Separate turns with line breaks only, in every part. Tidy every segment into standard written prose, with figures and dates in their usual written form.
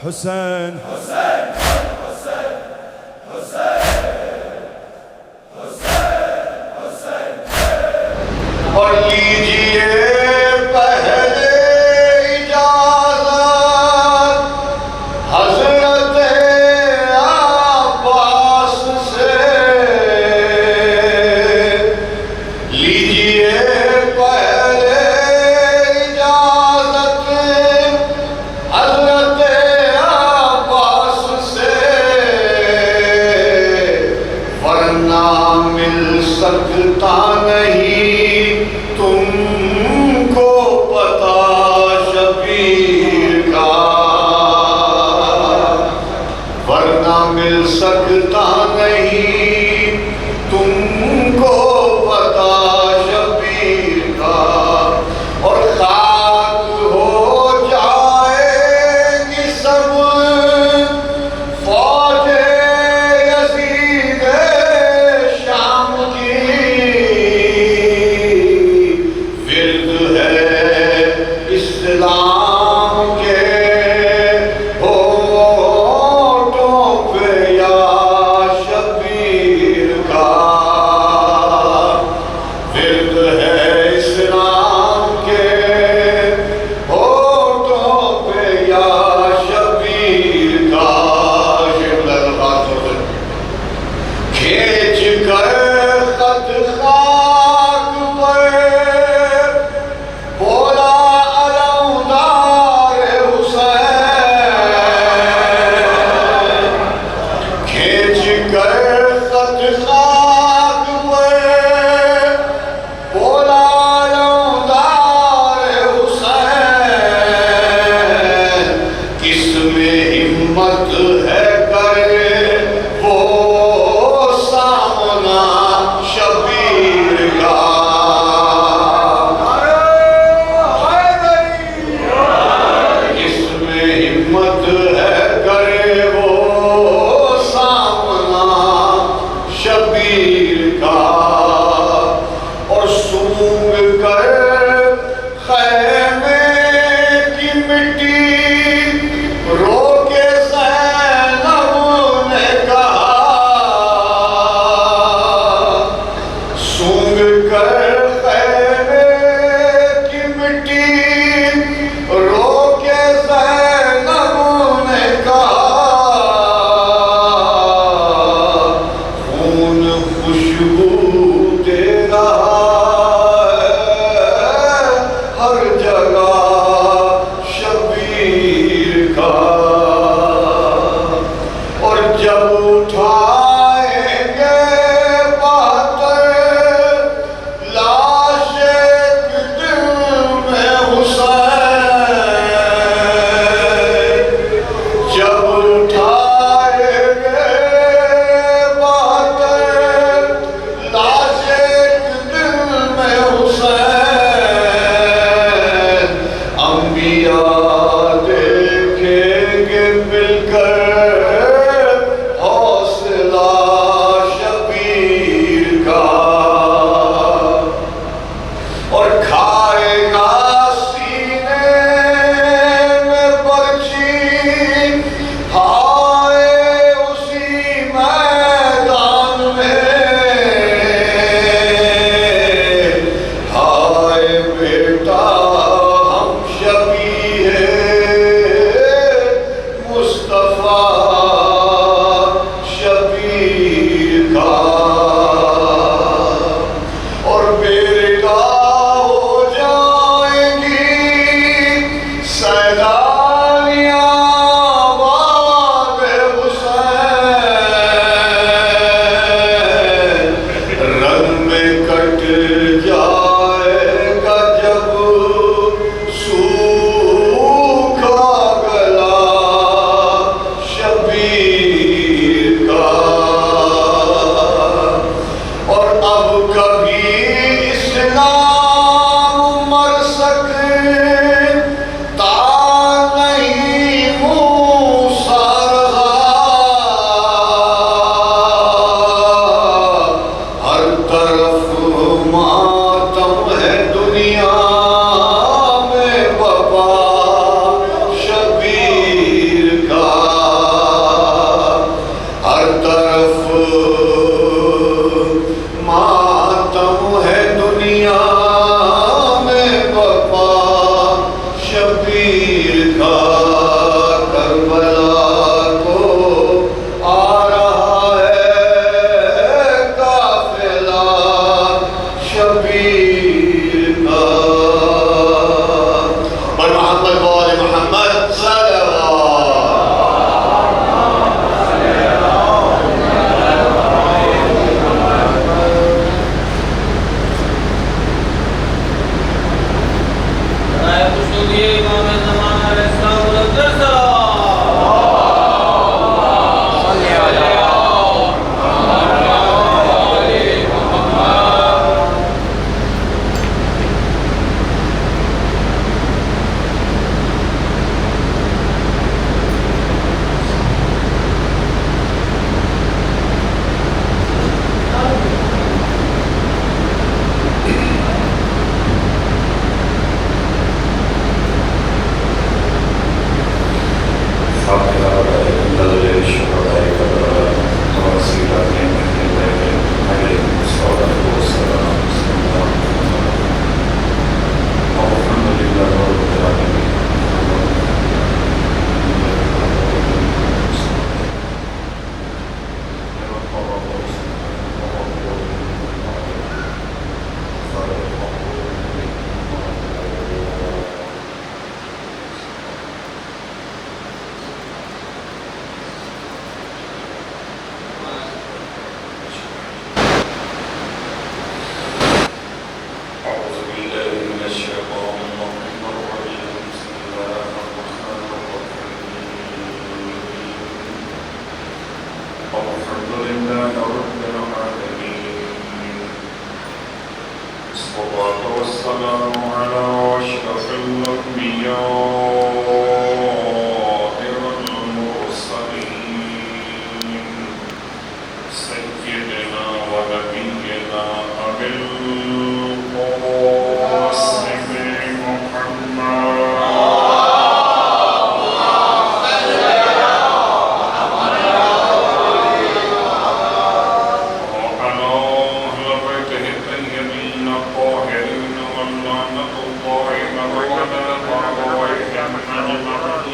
حسین
اور لیجیے پہلے اجازت حضرت عباس سے، لیجیے پہلے اجازت حضرت عباس سے، ورنہ مل سکتا نہیں تم کو پتا شبیر کا، ورنہ مل سکتا نہیں تم کو پتا شبیر کا، اور خاک ہو جائیں گی سب فوج یزید شام کی، ورد ہے اسلام کے ہوٹوں پہ یا شبیر کا، ورد ہے اسلام کے ہوٹوں پہ یا شبیر کا، کھینچ کر خط خاک پر بولا علمدار حسین، کھینچ کر خط خاک پر بولا علمدار حسین، کس میں ہمت ہے کرے وہ سامنا شبیر کا، کس میں ہمت ہے کرے وہ سامنا شبیر کا، اور سونگ کر خیمے کی مٹی رو کے زینب نے کہا، سونگ کر خیمے کی مٹی رو کے زینب نے کہا، خون خوشبو دے رہا ہے ہر جگہ شبیر کا، اور جب اٹھائیں گے بہتر لاش ایک دل میں حسین، جب اٹھائیں گے بہتر لاش ایک دل میں حسین، انبیاء دیکھیں گے مل کر حوصلہ شبیر کا، اور کھائے گا سینے میں برچی ہائے اسی میدان میں، ہائے بیٹا ہم شبیہ مصطفیٰ شبیر کا، اور بیٹا ہو جائیں گی سیلاریاں آباد حسین، رنگ میں کٹ جائے گا جب سوکھا گلا شبیر کا، اور اب کبھی اسلام مر سکتا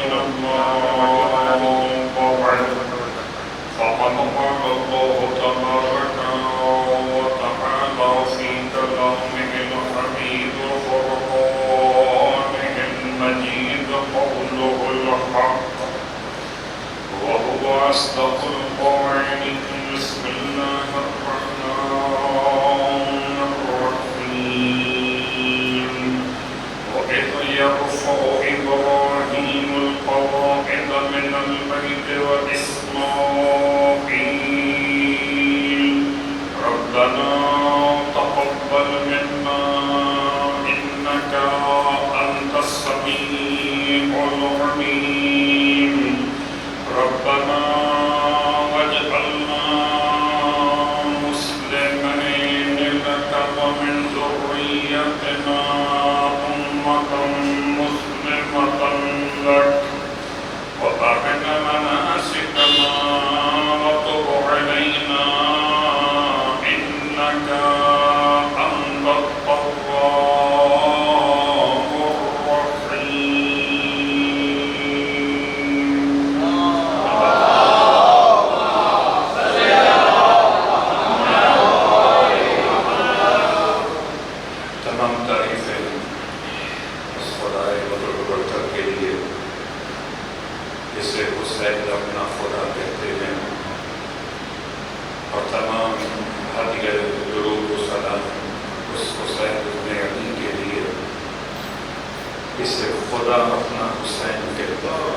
إلا الله وبعد فقد قال الله تبارك وتعالى في كلامه الحميد وفرقانه المجيد قوله الحق وهو أصدق القائلين بسم الله الرحمن الرحيم وإذ يرفع إبراهيم القواعد من البيت وإسماعيل ربنا تقبل منا إنك أنت السميع العليم ربنا واجعلنا مسلمين لك ومن ذريتنا أمة مسلمة لك وأرنا مناسكنا وتب علينا إنك أنت التواب الرحيم. تمام تعریفیں اس خدائے بزرگ برتر کے لیے جسے حسین اپنا خدا کہتے ہیں، اور تمام ہدیہ درود و سلام اس حسین ابن علی کے لیے جسے خدا اپنا حسین کہتا ہے۔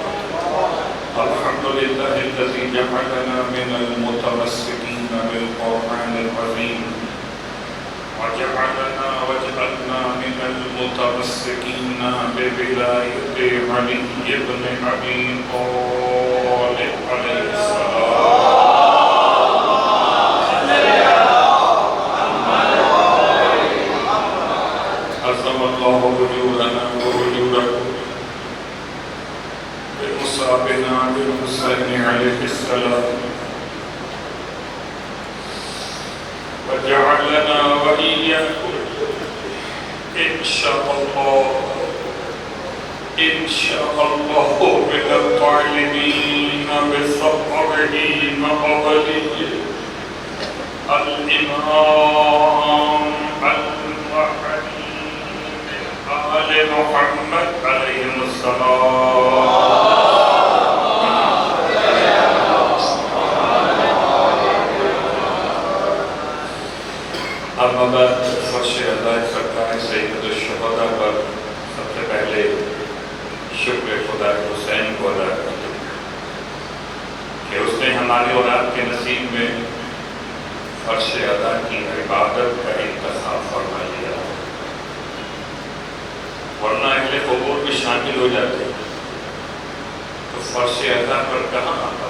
الحمدللہ الذی جعلنا من المتمسکین بالقرآن العظیم واجعلنا من المتمسكين بولاية علي بن أبي طالب عليه السلام. عظم الله وجودنا ووجودكم بمصابنا بالحسين عليه السلام وجعلنا وإياكم إن شاء الله من الطالبين بصبره مقبله الإمام المهدي آل محمد عليهم السلام. اما بعد فرش اللہ سرکار سید الشہداء پر سب سے پہلے شکر خدا حسین کو ادا کرتے ہیں کہ اس نے ہماری اولاد کے نصیب میں فرش ادا کی عبادت کا انتخاب فرما لیا، ورنہ اہل قبور بھی شامل ہو جاتے تو فرش ادا پر کہاں آتا،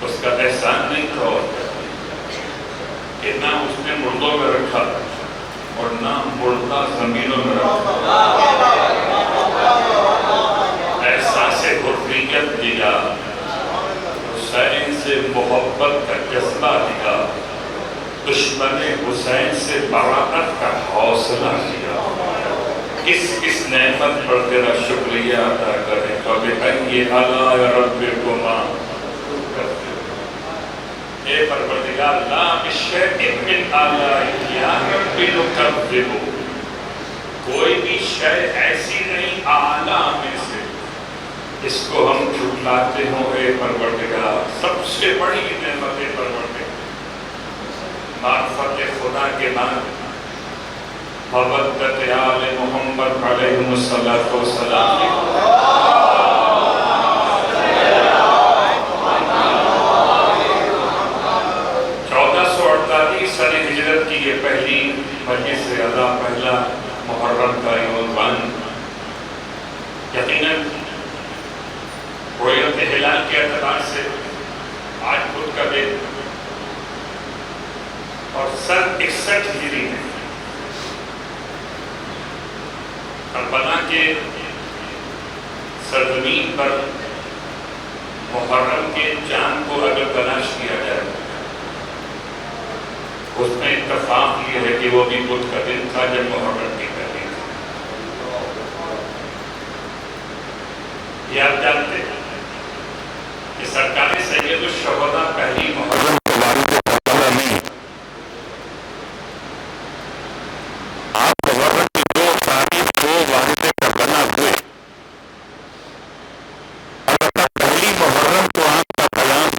اس کا احسان نہیں تھا کہ نہ اس نے مردوں میں رکھا اور نہ مردہ زمینوں میں رکھا، احساس حریت دیا، حسین سے محبت کا جذبہ دیا، دشمن حسین سے براءت کا حوصلہ دیا. کس نعمت پر تیرا شکریہ ادا کریں؟ فَبِأَيِّ آلَاءِ رَبِّكُمَا اے پروردگار لا بِشَيْءٍ مِّنْ آلَائِكَ يَا رَبِّ نُكَذِّبُ، کوئی بھی شے ایسی نہیں اعلیٰ میں سے اس کو ہم جھٹلاتے ہوں اے پروردگار. سب سے بڑی نعمت پروردگار معرفت خدا کے بعد مودت آل محمد علیہ السلام. 1448 سن ہجرت کی یہ پہلی مجلس اعلیٰ، پہلا محرم کا یوم عنوان یقیناً رؤیت ہلال کے اعتبار سے آج بدھ کا دن اور سن 61 ہجری میں کربلا کے سرزمین پر محرم کے چاند کو اگر تلاش کیا جائے اس میں اتفاق یہ ہے کہ وہ بھی بدھ کا دن تھا جب محرم کی تحریر. یہ آپ جانتے ہیں کہ سرکار سید الشہداء پہلی محرم
کے والد کربلا نہیں، آپ محرم کی 2 تاریخ کو والد کربلا ہوئے، البتہ پہلی محرم کو آپ کا قیام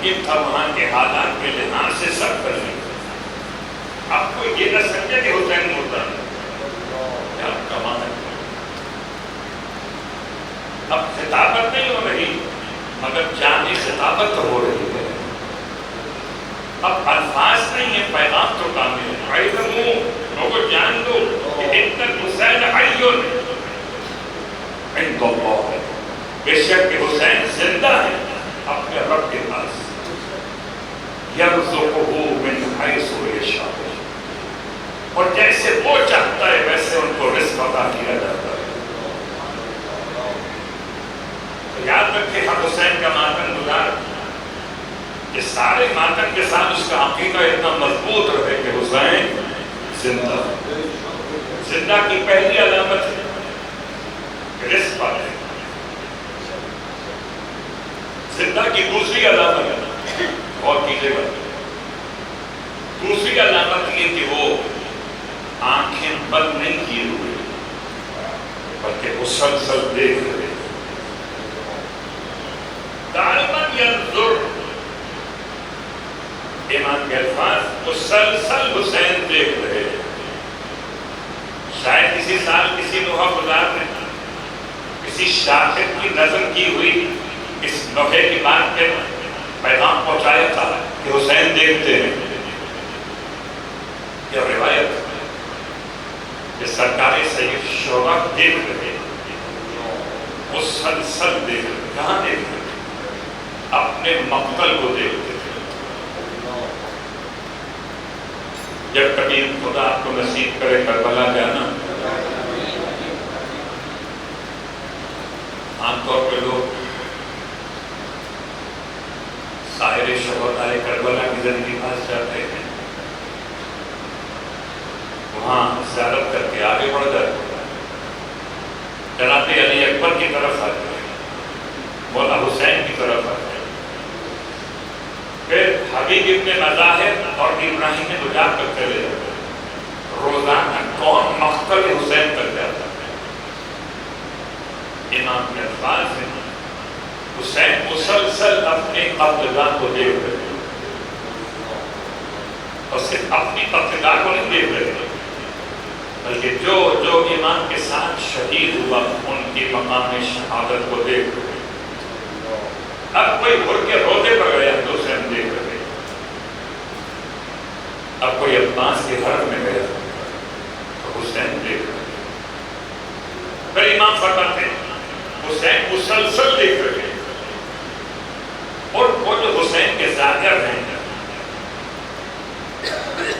ممکن تھا وہاں کے حالات کے لحاظ سے سب کر لیا. کہہ سکتے کہ حسین مردہ ہے؟ کیا کمال ہے! اب خطابت نہیں ہو رہی مگر جانی خطابت تو ہو رہی ہے. اب الفاظ نہیں ہے، پیغام تو کامل ہے. اعلموا، لوگوں جان دو کہ ان الحسین حی عند اللہ، بے شک کہ حسین زندہ ہے اپنے رب کے پاس. یرزقہ من حیث یشاء، اور جیسے وہ چاہتا ہے ویسے ان کو رزق عطا کیا جاتا ہے. یاد رکھے ہم حسین کا ماتم گزار کہ سارے ماتم کے ساتھ اس کا عقیدہ اتنا مضبوط رہے کہ حسین زندہ. زندہ کی پہلی علامت ہے کہ رزق پاتے. زندہ کی دوسری علامت ہے، اور کیجئے گا، دوسری علامت یہ کہ وہ آنکھیں بند نہیں کیے ہوئے بلکہ مسلسل دیکھ رہے. دائماً ینظر، امام کے الفاظ مسلسل حسین دیکھ رہے. شاید کسی سال کسی نوحہ گزار نے کسی شاعر کی نظم کی ہوئی اس نوحے کی بات کے پیغام پہنچایا تھا کہ حسین دیکھتے ہیں. یہ روایت کہ سرکار سید شعبہ دیکھ رہے، مسلسل دیکھ رہے. کہاں دیکھ رہے؟ اپنے مقتل کو دیکھتے تھے. جب کبھی خدا آپ کو نصیب کرے کربلا جانا، عام طور پہ لوگ سائر شہدائے کربلا کی زندگی پاس جاتے ہیں، وہاں زیارت کر کے آگے بڑھ جاتے ہیں، جناب علی اکبر کی طرف آتے ہیں، مولا حسین کی طرف آتے ہیں. پھر حبیب ابن مظاہر اور ابراہیم بجار تک چلے جاتے ہیں. روزانہ کون مقتل حسین تک جاتا ہے. امام کے الفاظ ہیں حسین مسلسل اپنے قتلگاہ کو دیکھ رہے ہیں، اور صرف اپنی قتلگاہ کو نہیں دیکھ رہے بلکہ جو امام کے ساتھ شہید ہوا ان کی مقام شہادت کو دیکھ رہے. اب کوئی گھر کے روزے پر گیا تو حسین دیکھ رہے. اب کوئی عباس کے گھر میں گیا تو حسین دیکھ رہے. پھر امام فرماتے ہیں حسین مسلسل دیکھ رہے ہیں. اور وہ جو حسین کے زاجر ہیں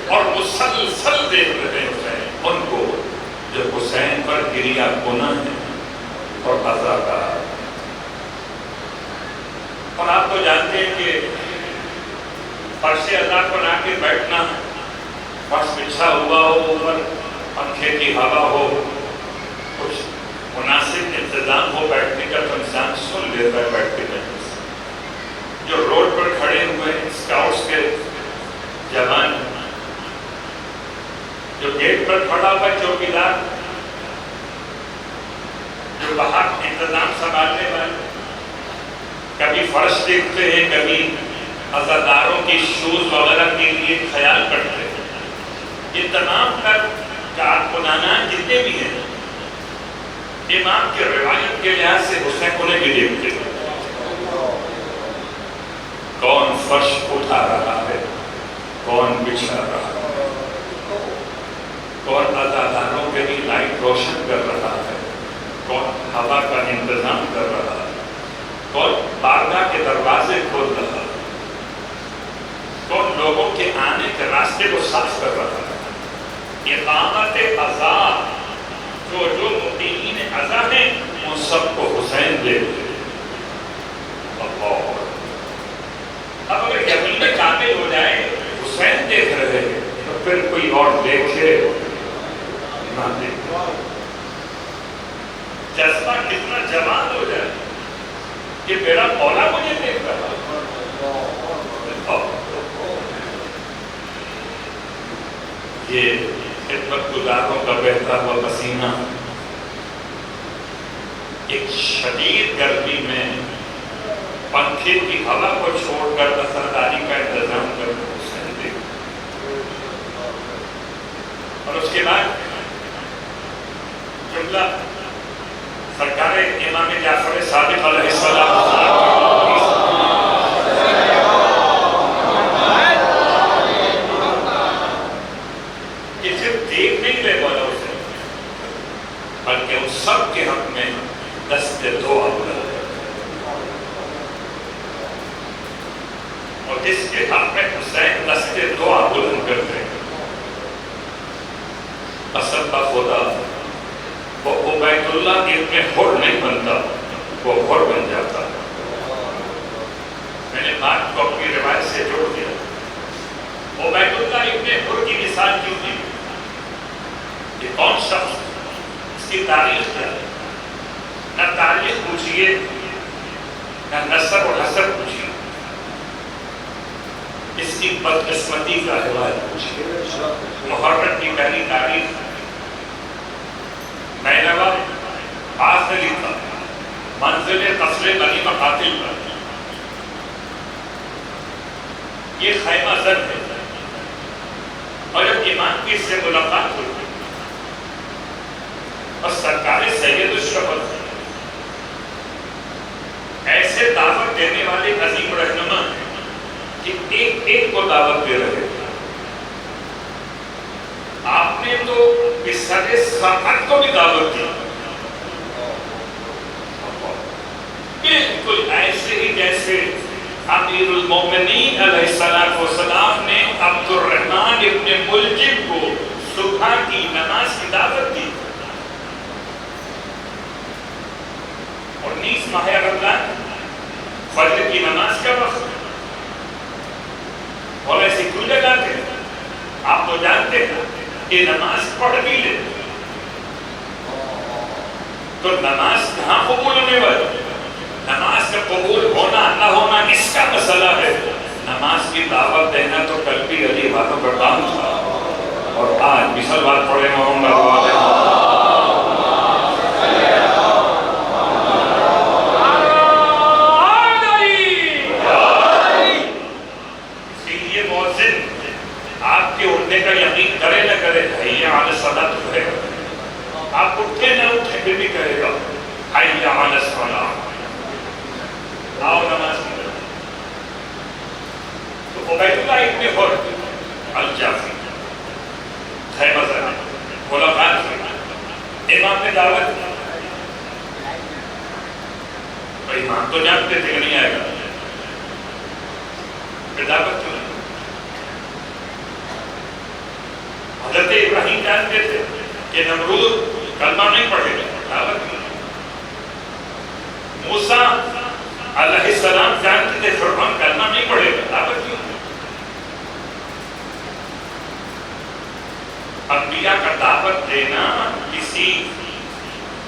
اور مسلسل دیکھ رہے ہیں حسین ان کو جو حسین پر گریہ کناں ہے اور عزاء. اور آپ تو جانتے ہیں کہ فرش عزا پر آ کے بیٹھنا، فرش بچھا ہوا ہو، اوپر پنکھے کی ہوا ہو، کچھ مناسب انتظام ہو بیٹھنے کا تو انسان سن لیتا ہے بیٹھ کے بیٹھنے سے. جو روڈ پر کھڑے ہوئے اسکاؤٹس کے جوان، جو گیٹ پر کھڑا ہوا چوکیدار، جو باہر انتظام سنبھالنے والے، کبھی فرش دیکھتے ہیں، کبھی عزاداروں کی شوز وغیرہ کے لیے خیال کرتے ہیں. یہ تمام کارکنان جتنے بھی ہیں امام کے روایت کے لحاظ سے حسین انہیں بھی دیکھتے ہیں. کون فرش اٹھا رہا ہے، کون بچھا رہا ہے، کون عزاداروں کے لیے لائٹ روشن کر رہا ہے، کون ہوا کا انتظام کر رہا ہے، کون بارگاہ کے دروازے کھول رہا ہے، کون لوگوں کے آنے کے راستے کو صاف کر رہا ہے. اقامت عزا، جو مقیمین عزا ہیں ان سب کو حسین دیکھتے. اللہ، اب اگر یقین کامل ہو جائے حسین دیکھ رہے ہیں تو پھر کوئی اور دیکھے نہ دیکھے. جذبہ کتنا جوان ہو جائے کہ میرا مولا مجھے دیکھ رہا ہے. یہ خدمت گزاروں کا بہتا ہوا پسینہ ایک شدید گرمی میں پنکھے کی ہوا کو چھوڑ کر اثرداری کا انتظام کر حسین دیکھ. اللہ ابن حر نہیں بنتا، وہ حر بن جاتا۔ میں نے بات کو اپنی روایت سے جوڑ دیا۔ عبید اللہ ابن حر کی مثال کیوں دی؟ یہ کون شخص، اس کی تاریخ کیا ہے؟ نہ تاریخ پوچھئے، نہ نسب و حسب پوچھئے، اس کی بدقسمتی کا حوالہ پوچھئے۔ محرم کی پہلی تاریخ مینوا آج نے لکھا منزل قصر بنی مقاتل پر، یہ خیمہ زر ہے، اور جب امام کی اس سے ملاقات ہوئی اور سرکار سید الشہد ایسے دعوت دینے والے عظیم رہنما کہ ایک ایک کو دعوت دے رہے تھے، آپ نے تو بسر ساعت کو بھی دعوت دی، بالکل ایسے ہی جیسے امیر المومنین علیہ السلام نے عبد الرحمن ابن ملجم کو صبح کی نماز کی دعوت دی۔ 19 ماہ رمضان فجر کی نماز کا وقت، اور ایسے کیوں لگاتے ہیں؟ آپ تو جانتے ہیں کہ نماز پڑھ بھی لے تو نماز کہاں قبول ہونے والی؟ نماز کا قبول ہونا نہ ہونا اس کا مسئلہ ہے۔ نماز کی دعوت دینا تو کل بھی علی باتوں کا کام تھا، اور آج مثال بات پڑھے محمد والے کرے نہ کرے حی علی الصلاۃ کہے گا، آپ اٹھے نہ اٹھے پھر بھی کہے گا حی علی الصلاۃ، آؤ نماز کی طرف۔ تو عبید اللہ ابن حر الجعفی خیمہ زر ملاقات ہوئی، امام نے دعوت دی، تو امام تو جانتے تھے کہ نہیں آئے گا، پھر دعوت کیوں نہیں؟ حضرت ابراہیم جانتے تھے کہ نمرود کلمہ نہیں پڑھے گا، دعوت کی۔ موسیٰ علیہ السلام جانتے تھے فرعون کلمہ نہیں پڑھے گا، دعوت کی۔ انبیاء کا دعوت دینا کسی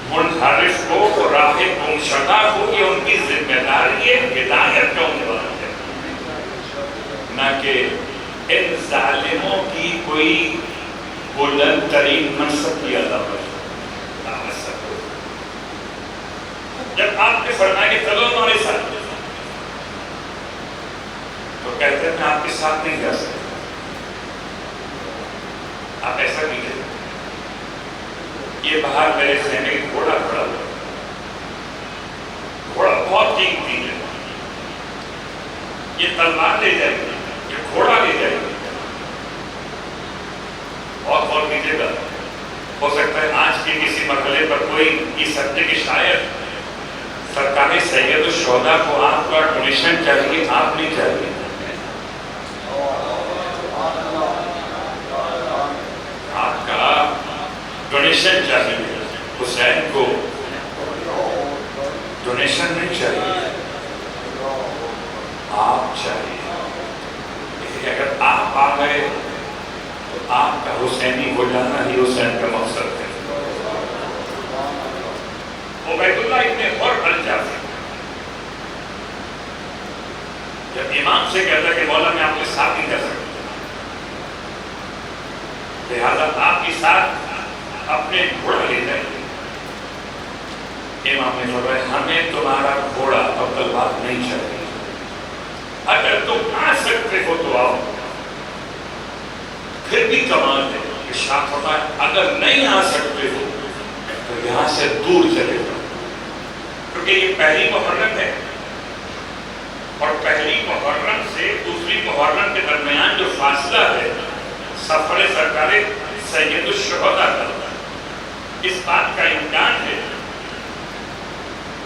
منحرف کو، راہ گمشدہ کو، یہ ان کی ذمہ داری ہے، ہدایت کا عنوان ہے، نہ کہ ان ظالموں کی کوئی بلند ترین منصب کی عداوت۔ جب آپ نے فرمایا کہ چلو ہمارے ساتھ، تو کہتے ہیں میں آپ کے ساتھ نہیں جا سکتا، آپ ایسا نہیں کہتے۔ یہ باہر میرے خیمے کی گھوڑا کھڑا ہوا، گھوڑا بہت قیمتی ہے، یہ تلوار لے جائے گی، یہ گھوڑا لے جائے گی، اور غور کیجیے گا، ہو سکتا ہے آج کے کسی مرحلے پر کوئی یہ سمجھے کہ شاید سرکار سید الشہداء کو آپ کا ڈونیشن چاہیے، آپ نہیں چاہیے، آپ کا ڈونیشن چاہیے، حسین کو ڈونیشن نہیں چاہیے، آپ چاہیے۔ اگر آپ آ گئے تو آپ کا حسینی ہو جانا ہی حسین کا مقصد ہے۔ عبید اللہ ابن حر الجعفی جب امام سے کہتا کہ مولا میں آپ کے ساتھ نہیں کر سکتا، لہذا آپ کے ساتھ اپنے گھوڑا لے جائیں، امام نے فرمایا ہمیں تمہارا گھوڑا اور تلوار نہیں چاہیے، اگر تم آ سکتے ہو تو آؤ، پھر بھی کمال ہے کہ شاہ فرمایا اگر نہیں آ سکتے ہو تو یہاں سے دور چلے جاؤ، کیونکہ یہ پہلی محرم ہے، اور پہلی محرم سے دوسری محرم کے درمیان جو فاصلہ ہے سفر سرکار سید الشہداء کا، اس بات کا امکان ہے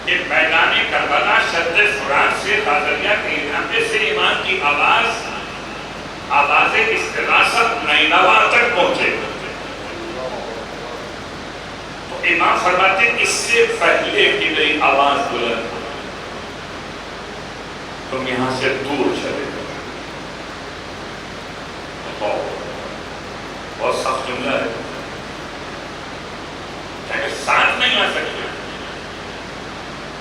کہ میدان کربلا شد فرات سے غازیہ کے علاقے سے امام کی آواز استغاثت نینوا تک پہنچے، تو امام فرماتے اس سے پہلے کہ میری آواز بلند ہو تم یہاں سے دور چلے جاؤ. بہت سخت جملہ ہے کہ ساتھ نہیں آ سکتے.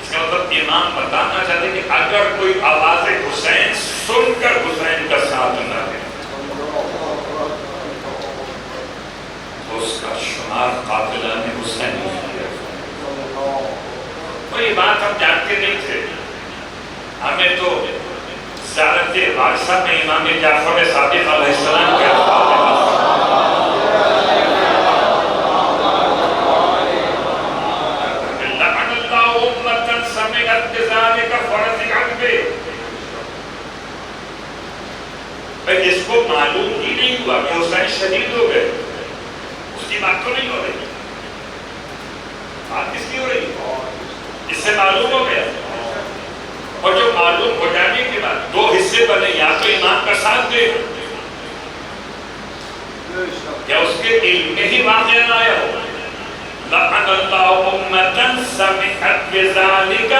اس کا مطلب امام بتانا چاہتے کہ اگر کوئی آواز حسین سن کر حسین کا ساتھ نہ دے تو اس کا شمار قاتلان حسین نہیں کیا. اور یہ بات ہم جانتے نہیں تھے. ہمیں تو زیارت وارثہ میں امام جعفر صادق علیہ السلام کے جس کو معلوم ہی نہیں ہوا کہ حسین شہید ہو گئے اس کی بات تو نہیں ہو رہی. بات کس کی ہو رہی؟ اس سے معلوم ہو گیا. اور جو معلوم ہو جانے کے بعد دو حصے بنے, یا تو امام کا ساتھ دے یا اس کے علم میں ہی واقعہ نہ آیا ہو. لَعَنَ اللَّهُ أُمَّةً سَمِعَتْ بِذَلِكَ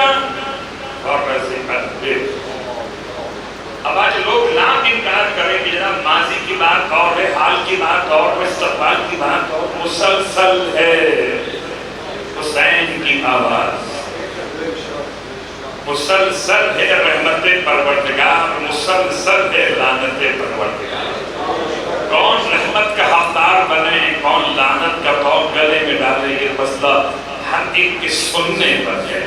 وَرَزِقَتْ بِهِ. اب آج لوگ لاکھ انکار کریں کہ جناب ماضی کی بات اور ہے, حال کی بات اور, استقبال کی بات اور. مسلسل ہے حسین کی آواز, مسلسل ہے رحمت پروردگار, مسلسل ہے لعنت پروردگار. کون رحمت کا حقدار بنے, کون لعنت کا پاؤں گلے میں ڈالے, یہ مسئلہ ہر ایک کے سننے پر ہے.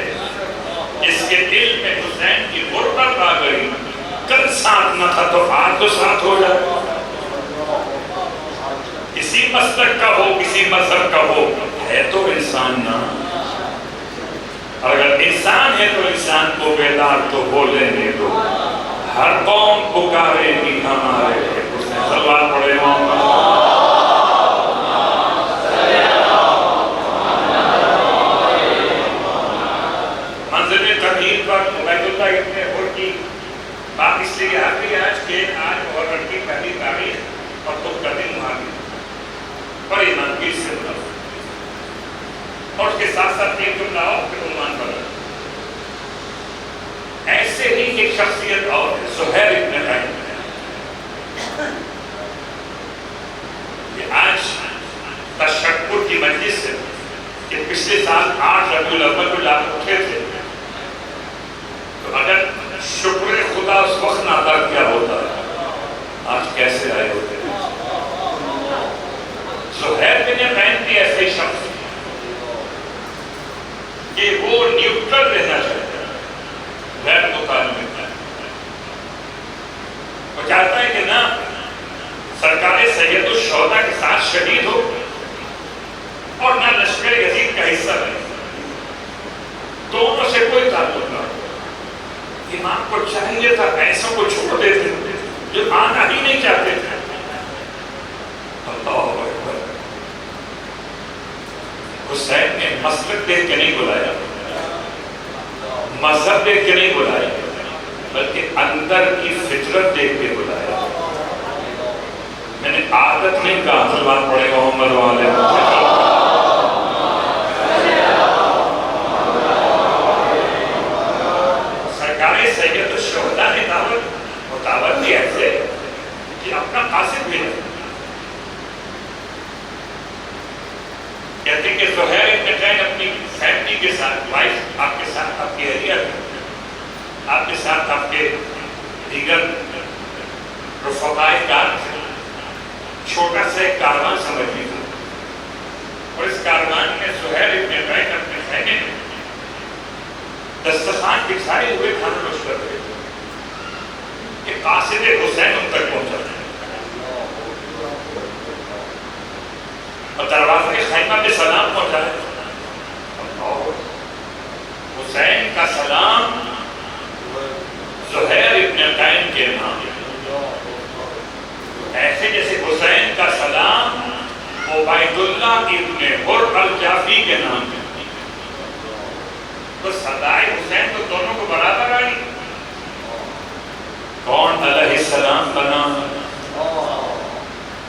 اس کے دل میں حسین کی غربت آ گئی, کل ساتھ نہ تھا تو آج تو ساتھ ہو جائے. کسی مسلک کا ہو, کسی مذہب کا ہو, ہے تو انسان نہ. اگر انسان ہے تو انسان کو بیدار تو ہو لینے دو. ہر قوم پکارے گی ہمارے حسین. سلوات پڑھے منزل تغییر پر عبید اللہ ابن حر کی بات اس لیے آ گئی آج کہ آج محرم کی پہلی تاریخ اور تو قدیم مہاجر پر ایمانگیر سے مطلب. اور اس کے ساتھ ساتھ ایک جملہ اور پھر عنوان بدل. ایسے ہی ایک شخصیت اور ہے زہیر ابن قین. یہ آج تشکر کی مجلس ہے کہ پچھلے سال 8 ربیع الاول کو لاکھ اٹھے تھے, تو اگر شکر خدا اس وقت نہ ادا کیا ہوتا آج کیسے آئے ہوتے. زہیر بن قین بھی ایسے ہی شخص کہ وہ نیوٹرل رہنا چاہتا ہے, غیر متعلق. وہ چاہتا ہے کہ نہ سرکار سید الشہداء کے ساتھ شہید ہو اور نہ لشکر یزید کا حصہ بنے, دونوں سے کوئی تعلق نہ ہو. امام کو چاہیے تھا ایسا کو چھوڑ دیتے جو آنا ہی نہیں چاہتے تھے. اللہ اکبر. حسین نے مسلک دیکھ کے نہیں بلایا, مذہب دیکھ کے نہیں بلایا, بلکہ اندر کی فطرت دیکھ کے بلایا. میں نے عادت نہیں کہا, سلوات پڑھے گا محمد والے. سرکار سید الشہداء نے دعوت دی ایسے کہ اپنا قاصد بھی نہیں. کہتے کہ زہیر ابن قین اپنی فیملی کے ساتھ, وائف آپ کے ساتھ, آپ کی اہلیہ آپ کے ساتھ, آپ کے دیگر رفقائے کار تھے. چھوٹا سا ایک کاروان سمجھ لیجیے, اور اس کاروان میں زہیر ابن قین اپنے خیمے میں دسترخوان بچھائے ہوئے کھانا نوش کر رہے تھے کہ قاصد حسین ان تک پہنچا ہے. اور دروازے خیمہ پہ سلام پہنچا ہے. حسین کا سلام زہیر ابن قین کے نام, ایسے جیسے حسین کا سلام عبید اللہ ابن حر الجعفی کے نام ہے. تو صدائے حسین تو دونوں کو برابر آئی. کون علیہ السلام بنا,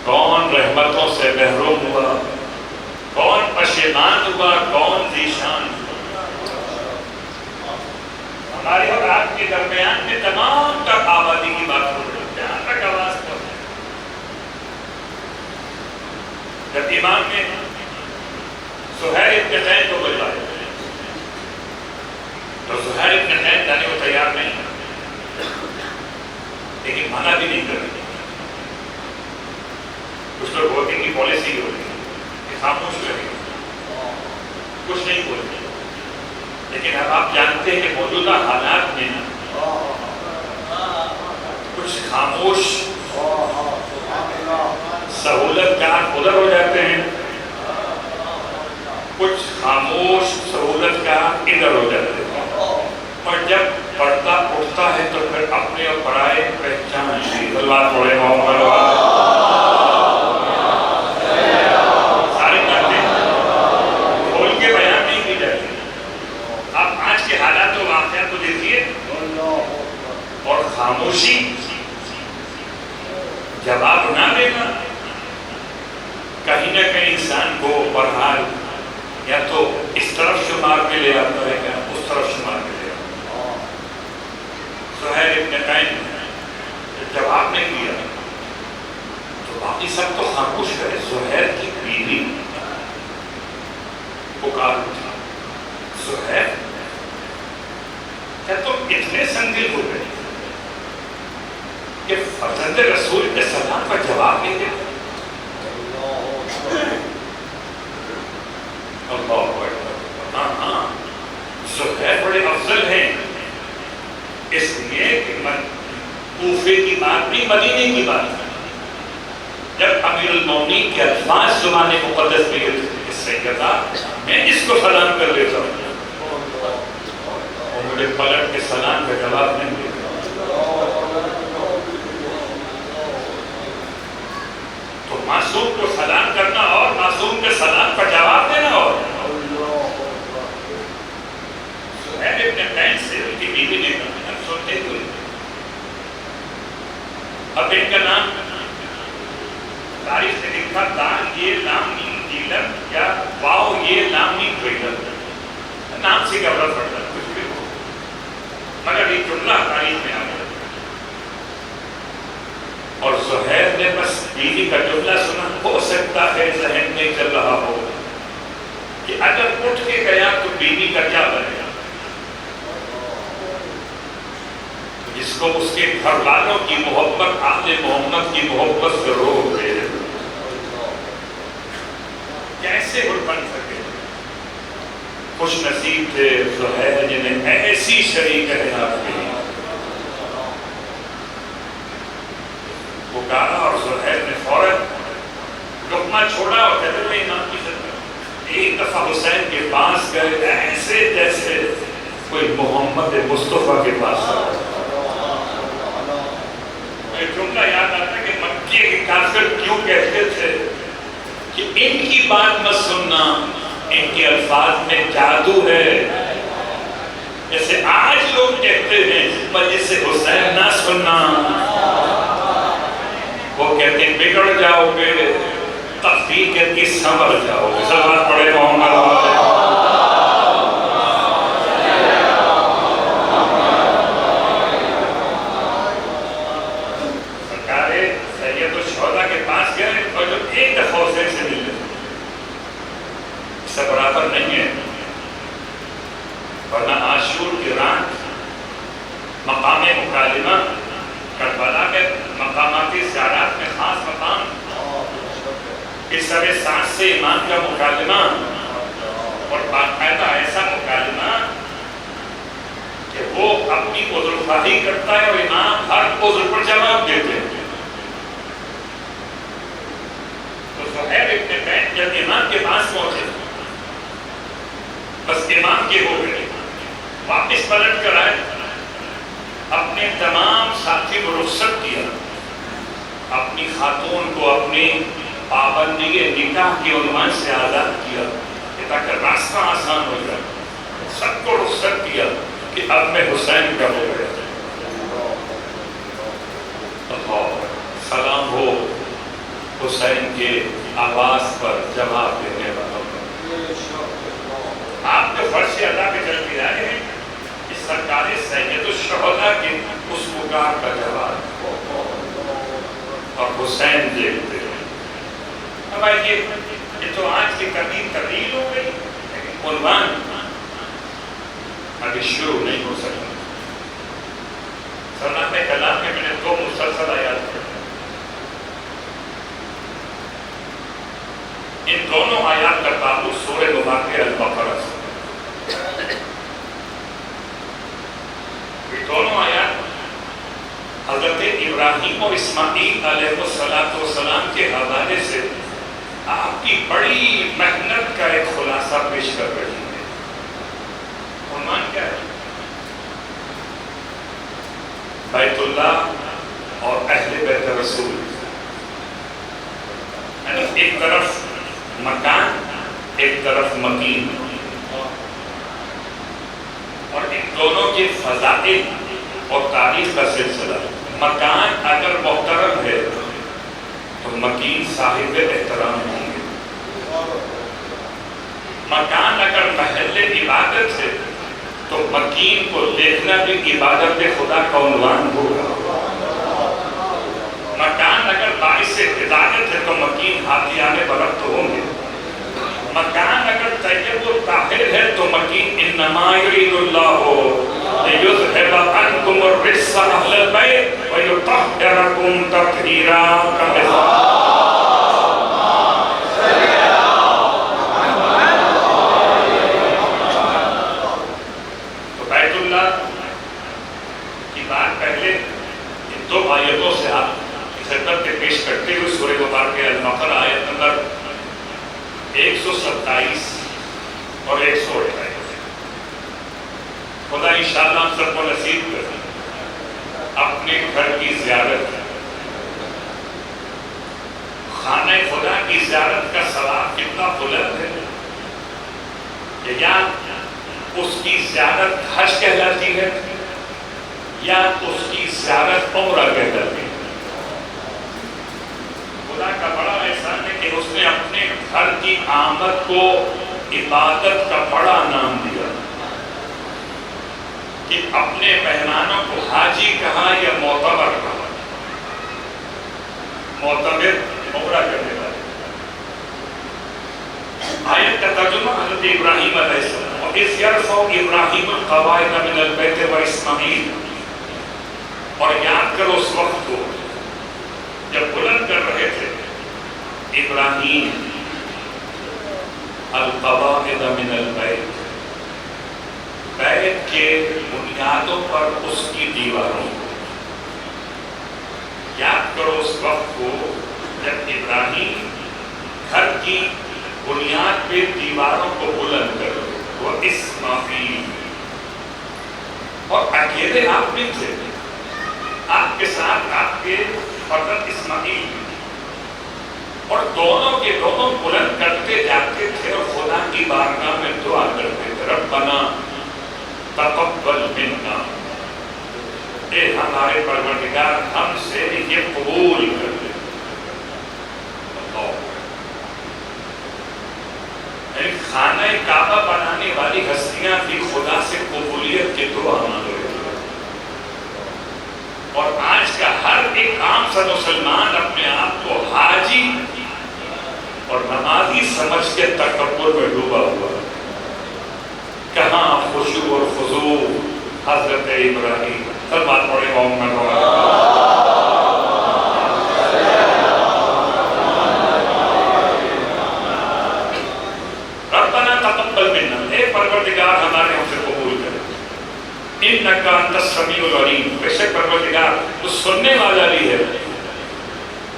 کون رحمتوں سے محروم ہوا, کون پشے پشیمان ہوا کون ذیشان. ہمارے اور آپ کے درمیان میں تمام تک آبادی کی بات ہو رہی ہے. جہاں تک آواز پہنچے. جب امام نے زہیر ابن زید کو بلوایا تو زہیر ابن زید جانے کو تیار نہیں تھا، لیکن منع بھی نہیں کر رہی. کچھ لوگ ہوتے کی پالیسی ہوتی ہے کہ خاموش رہے، کچھ نہیں بولتے. لیکن اب آپ جانتے ہیں کہ موجودہ حالات میں کچھ خاموش سہولت کار ادھر ہو جاتے ہیں، کچھ خاموش سہولت کار ادھر ہو جاتے ہیں. اور جب پردہ اٹھتا ہے تو پھر اپنے اور پرائے پہچان لی. اللہ پڑھے محمد ساری باتیں کھول کے بیان نہیں کی جاتی. آپ آج کے حالات و واقعات کو دیکھیے اور خاموشی جواب نہ دینا کہیں نہ کہیں انسان کو بہرحال یا تو اس طرف شمار میں لے آتا ہے یا اس طرف شمار میں لے آتا ہے. زہیر ابن زید جواب نہیں دیا تو باقی سب تو خاموش کرے. زہیر کی بیوی پکار اٹھی، زہیر کیا تم اتنے سنگدل ہو گئے کہ فرزند رسول کے سلام کا جواب نہیں دیتے؟ ہاں زہیر بڑے افضل ہیں اس لیے کہ کوفے کی بات نہیں مدینے کی بات ہے. جب امیر المومنین کے الفاظ زبان مقدس میں اس سے کہا میں اس کو سلام کر لیتا ہوں اور مجھے پلٹ کے سلام کا جواب نہیں دیتا. تو معصوم کو سلام کرنا اور معصوم کے سلام کا جواب دینا اور زہیر ابن زید سے ان کی بیوی نے کہا سنتے ہوئے اب ان کا نام تاریخ سے لکھا دان یہ نام نہیں دیلم یا واؤ یہ نام نہیں دویلم. نام سے کیا فرق پڑتا ہے کچھ بھی ہو مگر یہ جملہ تاریخ میں آ گیا. اور زہیر نے بس بیوی کا جملہ سنا. ہو سکتا ہے ذہن میں چل رہا ہو کہ اگر اٹھ کے گیا تو بیوی کا کیا بنے گا، جس کو اس کے گھر والوں کی محبت آل محمد کی محبت سے روک دے کیسے وہ بن سکے. خوش نصیب تھے زہیر جنہیں ایسی شریک حیات ملی. پکارا اور زہیر نے فوراً لقمہ چھوڑا اور کہتے ہوئے امام کی خدمت. ایک دفعہ حسین کے پاس گئے ایسے جیسے کوئی محمد مصطفیٰ کے پاس آیا. جملہ یاد آتا ہے کہ مکے کے کافر کیوں کہتے تھے کہ ان کی بات مت سننا، ان کے الفاظ میں جادو ہے. جیسے آج لوگ کہتے ہیں مجلس سے حسین نہ سننا، وہ کہتے ہیں بگڑ جاؤ گے، تقدیر کہتی سنور جاؤ گے. صلوات پڑھے محمد. برابر نہیں ہے، ورنہ عاشور کی رات مقام مکالمہ کربلا کے مقاماتی زیارات میں خاص مقام اس سب سانس سے امام کا مکالمہ اور باقاعدہ ایسا مکالمہ کہ وہ اپنی عذر خواہی کرتا ہے اور امام ہر عذر پر جواب دیتے ہیں. تو زہیر ابن زید جب امام کے پاس پہنچے بس امام کے ہو گئے، واپس پلٹ کر آئے، اپنے تمام ساتھی کو رخصت کیا، اپنی خاتون کو اپنی پابندی نکاح کے عنوان سے آزاد کیا تاکہ راستہ آسان ہو جائے. سب کو رخصت کیا کہ اب میں حسین کا ہو گیا. سلام ہو حسین کے آواز پر جواب دینے والا. آپ جو فرض ادا کے چل کے آئے ہیں اس سرکار سید الشہداء کے اس پکار کا جواب اور حسین دیکھتے ہیں. اب آئیے یہ تو آج کی تبدیل ہو گئی لیکن عنوان ابھی شروع نہیں ہو سکتا. صنعت کلام میں نے دو مسلسل آیات پڑھی. ان دونوں آیات کا تعلق سورہ مبارکہ البقرہ سے. یہ دونوں آیات حضرت ابراہیم اور اسماعیل علیہ السلام کے حوالے سے آپ کی بڑی محنت کا ایک خلاصہ پیش کر رہی ہے. عنوان کیا ہے؟ بیت اللہ اور اہل بیت رسول. یعنی ایک طرف مکان ایک طرف مکین اور ان دونوں کے فضائل اور تاریخ کا سلسلہ. مکان اگر محترم ہے تو مکین صاحب احترام ہوں گے. مکان اگر محل عبادت ہے تو مکین کو دیکھنا بھی عبادت خدا کا عنوان ہوگا. مکان اگر باعث ہدایت ہے تو مکین ہاتھیان برکت ہوں گے. مکان اگر طیب و طاہر ہے تو مکین انما یرید اللہ لیذھب عنکم الرجس اہل البیت ویطہرکم تطہیرا. تو بیت اللہ کی بات پہلے ان دو آیتوں سے آپ خدمت کے پیش کرتے ہوئے سورہ مبارکہ البقرہ آیت نمبر 127 اور 128. خدا انشاءاللہ ہم سب کو نصیب کرے اپنے گھر کی زیارت. خانہ خدا کی زیارت کا ثواب کتنا بلند ہے کہ یا اس کی زیارت حج کہلاتی ہے یا اس کی زیارت عمرہ کہلاتی ہے. خدا کا بڑا احسان ہے کہ اس نے اپنے گھر کی آمد کو عبادت کا بڑا نام دیا کہ اپنے مہمانوں کو حاجی کہا یا معتبر کہا. معتبر عمرہ کرنے والے. آیت کا ترجمہ حضرت ابراہیم علیہ السلام وَإِذْ يَرْفَعُ إِبْرَاهِيمُ الْقَوَاعِدَ مِنَ الْبَيْتِ وَإِسْمَاعِيلُ. اور یاد کرو اس وقت کو جب بلند کر رہے تھے ابراہیم القواعد من البیت، بیت کے بنیادوں پر اس کی دیواروں کو. یاد کرو اس وقت کو جب ابراہیم گھر کی بنیاد پہ دیواروں کو بلند کر رہے. وہ اسماعیل اور اکیلے آپ نہیں تھے، آپ کے ساتھ آپ کے فرزند اسماعیل اور دونوں کے دونوں بلند کرتے جاتے تھے اور خدا کی بارگاہ میں دعا کرتے تھے ربنا تقبل منا. اے ہمارے پروردگار ہم سے یہ قبول کر لے. خانہ کعبہ بنانے والی ہستیاں بھی خدا سے قبولیت کی دعا مانگ رہے تھے. اور آج کا ہر ایک عام سا مسلمان اپنے آپ کو حاجی اور نمازی سمجھ کے تکبر میں ڈوبا ہوا. کہاں خشوع اور خضوع حضرت ابراہیم. سب بات پڑھے محمد ربنا تقبل منا. اے پروردگار ہمارے ہم سے قبول کرے. انک انت السمیع العلیم. بے شک پروردگار تو سننے والا بھی ہے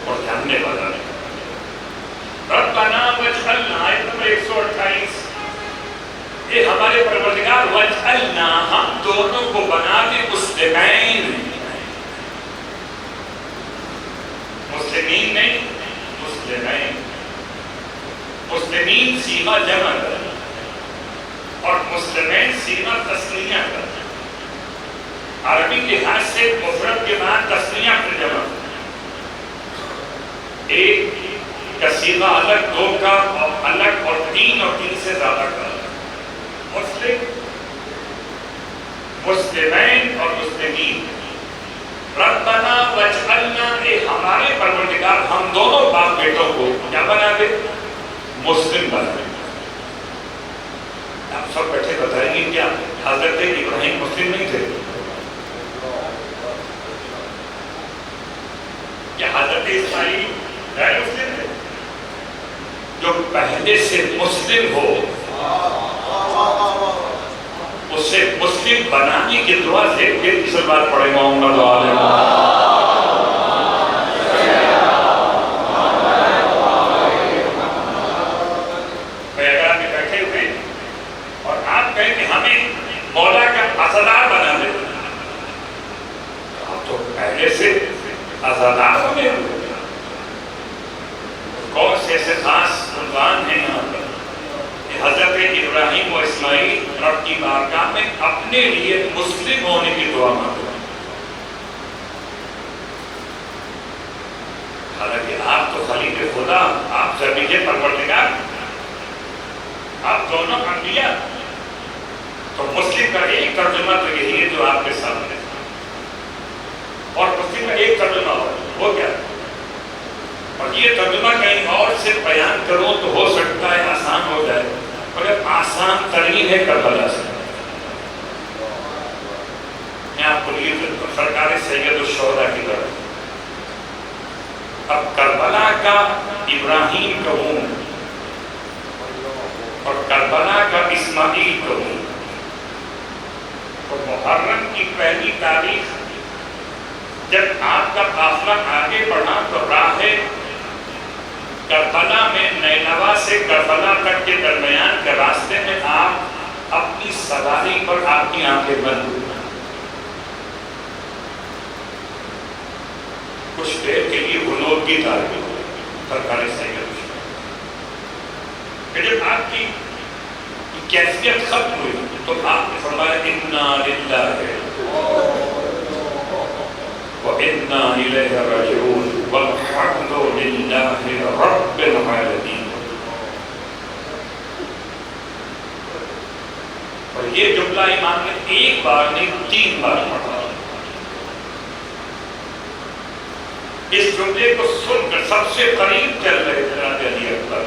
اور جاننے والا بھی. ربنا واجعلنا آیت نمبر 128. اے ہمارے پروردگار واجعلنا ہم دونوں کو بنا دے مسلمین. مسلمین نہیں مسلمین. مسلمین سیغہ جمع کر اور مسلمین سیغہ تسنیہ کر. عربی لحاظ سے مفرد کے بعد تسنیہ پر جمع. ایک کا سیغہ الگ، دو کا الگ، اور تین سے زیادہ کا الگ۔ مسلم، مسلمین اور مسلمین۔ ربنا واجعلنا، اے ہمارے پروردگار ہم دونوں باپ بیٹوں کو کیا بنا دے؟ مسلم بنا دے۔ آپ سب بیٹھے بتائیں گے کیا حضرت ابراہیم مسلم نہیں تھے؟ کیا حضرت اسماعیل غیر مسلم تھے؟ جو پہلے سے مسلم ہو اسے مسلم بنانے کی دعا سے پھر اس بار پڑھے محمد علیہ پیغام میں بیٹھے ہوئے اور آپ کہیں کہ ہمیں مولا کا عزادار بنا دے، آپ تو پہلے سے عزادار ہوئے کون سے ایسے خاص عنوان ہیں یہاں پر؟ حضرت ابراہیم و اسماعیل رب کی بارگاہ میں اپنے لیے مسلم ہونے کی دعا مانگتے ہیں۔ حالانکہ آپ تو خلیل خدا، آپ ذبیح پروردگار، آپ دونوں انبیاء، تو مسلم کا ایک ترجمہ تو یہی ہے جو آپ کے سامنے، اور مسلم کا ایک ترجمہ وہ کیا؟ اور یہ ترجمہ کہیں اور سے بیان کروں تو ہو سکتا ہے آسان ہو جائے، مگر آسان ترین ہے کربلا سے۔ میں آپ کو یہ سرکار سید الشہداء کی طرف، اب کربلا کا ابراہیم کہوں اور کربلا کا اسماعیل کہوں، اور محرم کی پہلی تاریخ جب آپ کا قافلہ آگے بڑھا تو راہ کربلا میں نینوا سے کربلا تک کے درمیان کے راستے میں آپ اپنی سواری پر آپ کی آنکھیں بند ہوئی، کچھ دیر کے لیے غنود کی تاریخ سرکار سید الشہداء، کہ جب آپ کی کیفیت ختم ہوئی تو آپ نے فرمایا انا للہ وَإِنَّا إِلَيْهِ رَاجِعُونَ وَالْحَمْدُ لِلَّهِ رَبِّ الْعَالَمِينَ۔ اور یہ جملہ امام نے ایک بار نہیں 3 بار پڑھا۔ اس جملے کو سن کر سب سے قریب چل رہے جناب علی اکبر،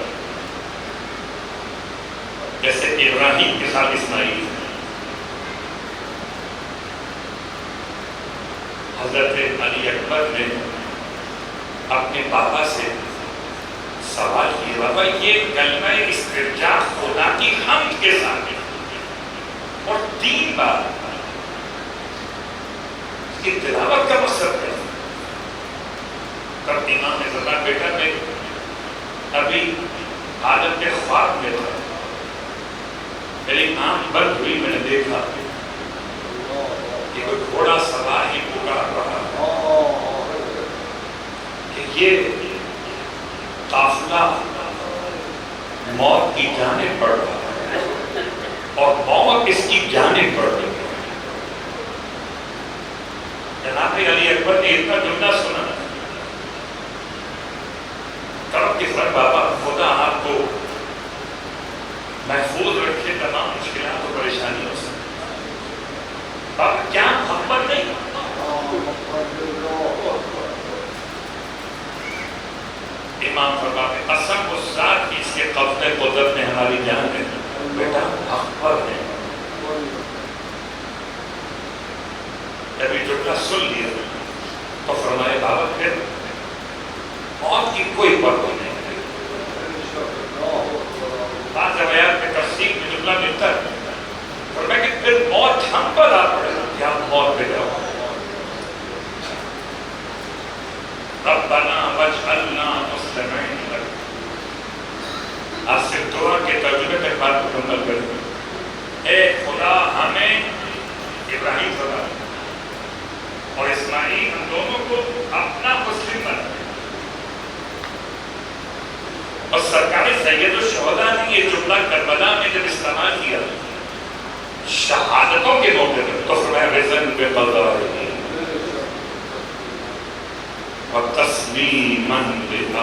جیسے ابراہیم کے ساتھ اسماعیل، حضرت علی اکبر نے اپنے بابا سے سوال کیا، بابا یہ کلمہ استرجاع خدا کی حمد کے ساتھ اور 3 بار اس کی تلاوت کا مقصد ہے؟ تب امام نے فرمایا بیٹا میں ابھی حالت خواب میں تھا، میری آنکھ بند ہوئی، میں نے دیکھا کہ کوئی گھوڑا سوار ہی پکار رہا کہ یہ قافلہ موت کی جانب بڑھ رہا ہے اور موت اس کی جانب بڑھ رہی ہے۔ جناب علی اکبر نے اتنا جملہ سنا، تب کہ سر بابا خدا آپ کو محفوظ رکھے تمام مشکلات و پریشانیوں سے، بابا کیا محبت نہیں؟ امام فرماتے قسم اس ذات کی اس کے قبضہ قدرت میں ہماری جان ہے، بیٹا محبت ہے۔ جب یہ جملہ سن لیا تو فرمائے بابا پھر موت کی کوئی پرواہ نہیں۔ بعض روایات میں تفسیر میں جملہ ملتا ہے، فرمایا کہ پھر موت ہم پر آ پڑے یا موت پہ جاؤ۔ ربنا واجعلنا مسلمین لک، آج سے دعا کے ترجمے تک بات مکمل کریں۔ اے خدا ہمیں ابراہیم خدا اور اسماعیل ہم دونوں کو اپنا مسلم بنا۔ اور سرکار سید الشہداء نے یہ جملہ کربلا میں جب استعمال کیا شہادتوں کے موقع پر تو فرمایا رضن بقضائہ وتسلیما لامرہ۔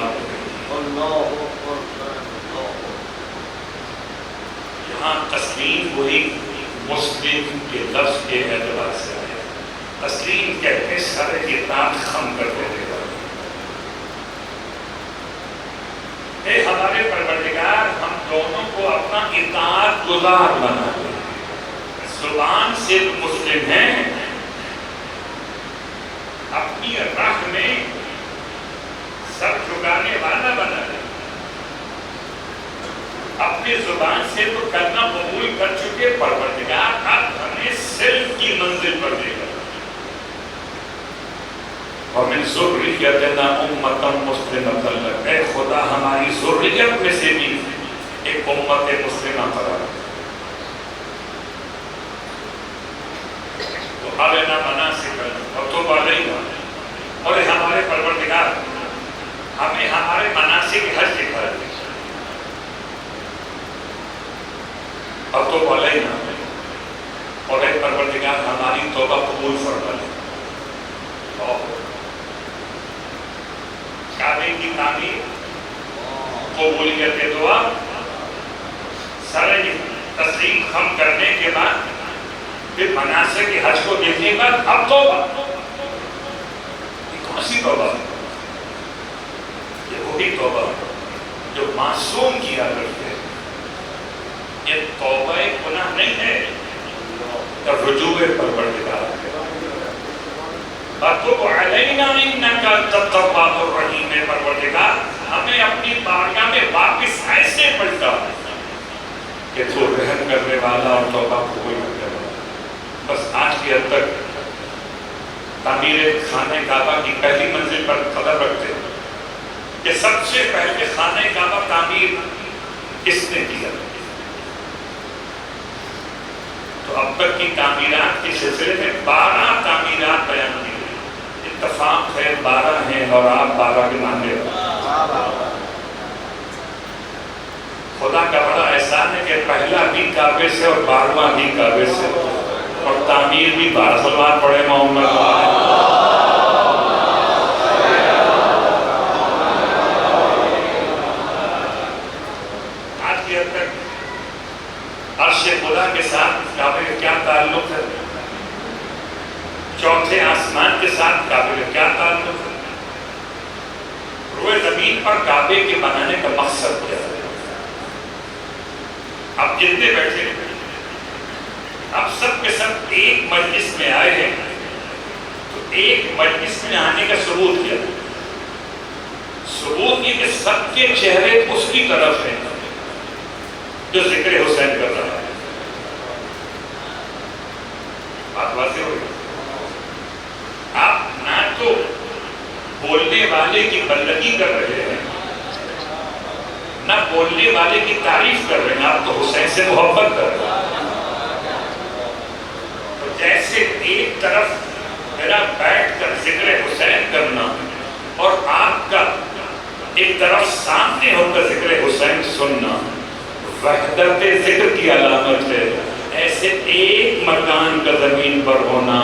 تسلیم وہی مسلم کے لفظ کے اعتبار سے آیا. تسلیم کہتے ہیں سر اطاعت خم کر دینے کا. اے ہمارے پروردگار ہم دونوں کو اپنا اطاعت گزار بنا دے. زبان سے مسلم ہیں, اپنی راہ میں سر جھکانے والا بنا دے. اپنی زبان سے تو کرنا قبول کر چکے, پروردگار اب ہمیں سلم کی منزل پر دے گا. وَمِن ذُرِّيَّتِنَا أُمَّةً مُسْلِمَةً لَكَ, اے خدا ہماری ذریت میں سے بھی ایک امت مسلمہ قرار دے. وَأَرِنَا مَنَاسِكَنَا وَتُبْ عَلَيْنَا, اور ہمارے پروردگار ہمیں ہمارے مناسک حج دکھا دے. وَتُبْ عَلَيْنَا, اور اے پروردگار ہماری توبہ قبول فرما لے. کعبے کی تعمیر, قبولیت دعا, سارے تسلیم خم کرنے کے بعد پھر مناسک حج کو دیکھنے کے بعد اب توبہ. یہ کون سی توبہ؟ یہ وہی توبہ جو معصوم کیا کرتے ہیں. یہ توبہ گناہ نہیں ہے, رجوع پروردگار ہے. وَتُبْ عَلَيْنَا إِنَّكَ أَنْتَ التَّوَّابُ الرَّحِيمُ, پروردگار ہمیں اپنی بارگاہ میں واپس ایسے پلٹا کہ تو رحم کرنے والا اور توبہ قبول کرنے والا. بس آج کی حد تک تعمیر خانہ کعبہ کی پہلی منزل پر قدم رکھتے ہیں کہ سب سے پہلے خانہ کعبہ تعمیر کس نے کیا. تو اب تک کی تعمیرات کے سلسلے میں 12 تعمیرات بیان کی. اتفاق ہے 12 ہیں اور آپ 12 کے ماننے ہو. خدا کا بڑا احسان ہے کہ پہلا بھی کعبے سے اور 12واں بھی کعبے سے, اور تعمیر بھی 12 سلوات پڑھے محمد. آج کی حد تک عرش خدا کے ساتھ کعبے کا کیا تعلق ہے؟ چوتھے آسمان کے ساتھ کعبے کا کیا تعلق ہے؟ روئے زمین پر کعبے کے بنانے کا مقصد کیا ہے؟ اب جتنے بیٹھے ہیں اب سب کے سب ایک مجلس میں آئے ہیں, تو ایک مجلس میں آنے کا ثبوت کیا ہے؟ ثبوت یہ کہ سب کے چہرے اس کی طرف ہیں جو ذکر حسین کر رہا ہے. بات واضح ہوئی. آپ نہ تو بولنے والے کی بندگی کر رہے ہیں, نہ بولنے والے کی تعریف کر رہے ہیں, آپ تو حسین سے محبت کر رہے ہیں. تو جیسے ایک طرف میرا بیٹھ کر ذکر حسین کرنا اور آپ کا ایک طرف سامنے ہو کر ذکر حسین سننا وحدت ذکر کی علامت ہے, ایسے ایک مکان کا زمین پر ہونا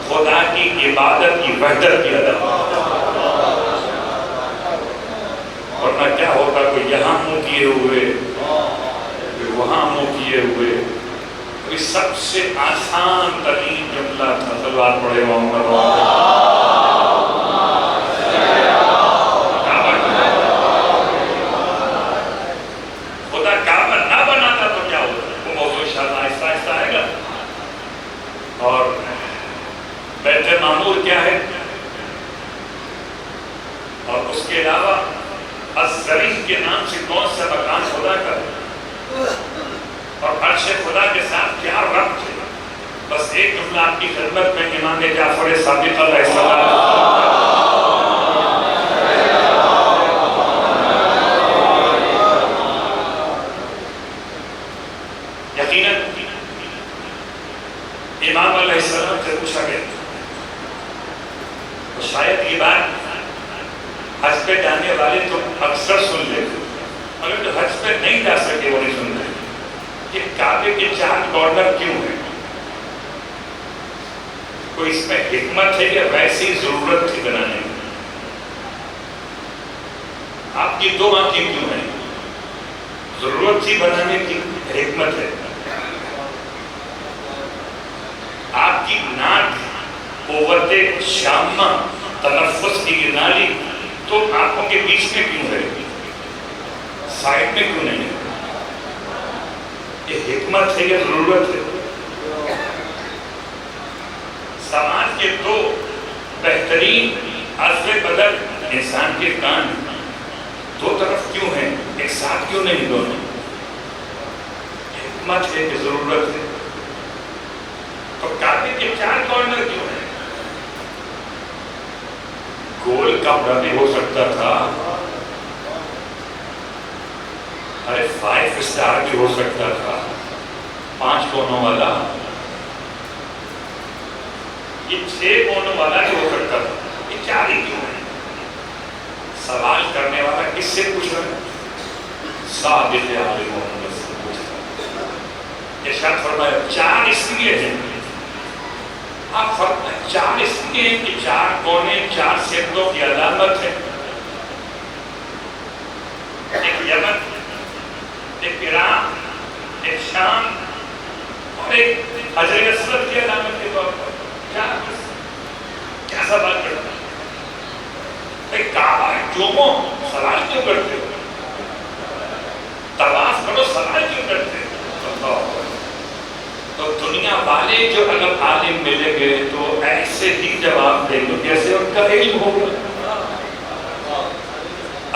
خدا کی عبادت کی وحدت کی علامت. ورنہ کیا ہوگا, کوئی یہاں منہ کیے ہوئے, کوئی وہاں منہ کیے ہوئے. کوئی سب سے آسان ترین جملہ تھا, صلوات پڑھے محمد. خدا کعبہ نہ بناتا تو کیا ہوتا, وہ موضوع انشاءاللہ آہستہ آہستہ آئے گا. اور بیت معمور کیا ہے, اور اس کے علاوہ الزریح کے نام سے کون سا مکان خدا کا ہے, اور عرش خدا کے ساتھ کیا ربط ہے. بس ایک جملہ آپ کی خدمت میں امام جعفر صادق علیہ السلام. یقیناً امام علیہ السلام سے پوچھا گیا, تو شاید یہ بات حج پہ جانے والے تو اکثر سن لیتے, مگر جو حج پہ نہیں جا سکے وہ نہیں سن رہے کہ کعبے کے 4 کارنر کیوں ہیں. کوئی اس میں حکمت ہے یا ویسی ضرورت تھی بنانے کی؟ آپ کی 2 آنکھیں کیوں ہیں؟ ضرورت تھی بنانے کی, حکمت ہے. قوت شامہ تنفس کی یہ نالی تو آنکھوں کے بیچ میں کیوں ہے، سائڈ میں کیوں نہیں ہے؟ یہ حکمت ہے یا ضرورت ہے؟ سماج کے دو بہترین عزم بدل انسان کے کان دو طرف کیوں ہیں، ایک ساتھ کیوں نہیں دونوں؟ حکمت ہے کہ ضرورت ہے؟ تو کعبے کے 4 کارنر کیوں ہیں؟ گول کپڑا بھی ہو سکتا تھا، ارے 5 اسٹار بھی ہو سکتا تھا، 5 کونوں والا، یہ 6 کونوں والا بھی ہو سکتا تھا، یہ 4 ہی کیوں ہے؟ سوال کرنے والا کس سے پوچھ رہا ہے؟ صادق عالم محمد سے پوچھ رہا ہے۔ ارشاد فرمایا 4 اس لیے ہیں، آپ فرمائیں 4 اس لیے ہیں کہ 4 کونے 4 سمتوں کی علامت ہے، ایک یمن، ایک ایران، ایک شام اور ایک حجر اسود کی علامت کے طور پر۔ کیا سوال کرتا ہے؟ کعبہ چومو، سوال کیوں کرتے ہو؟ طواف کرو، سوال کیوں کرتے ہو؟ تو دنیا والے جو اگر عالم ملیں گے تو ایسے ہی جواب دیں گے جیسے ان کا علم ہوگا۔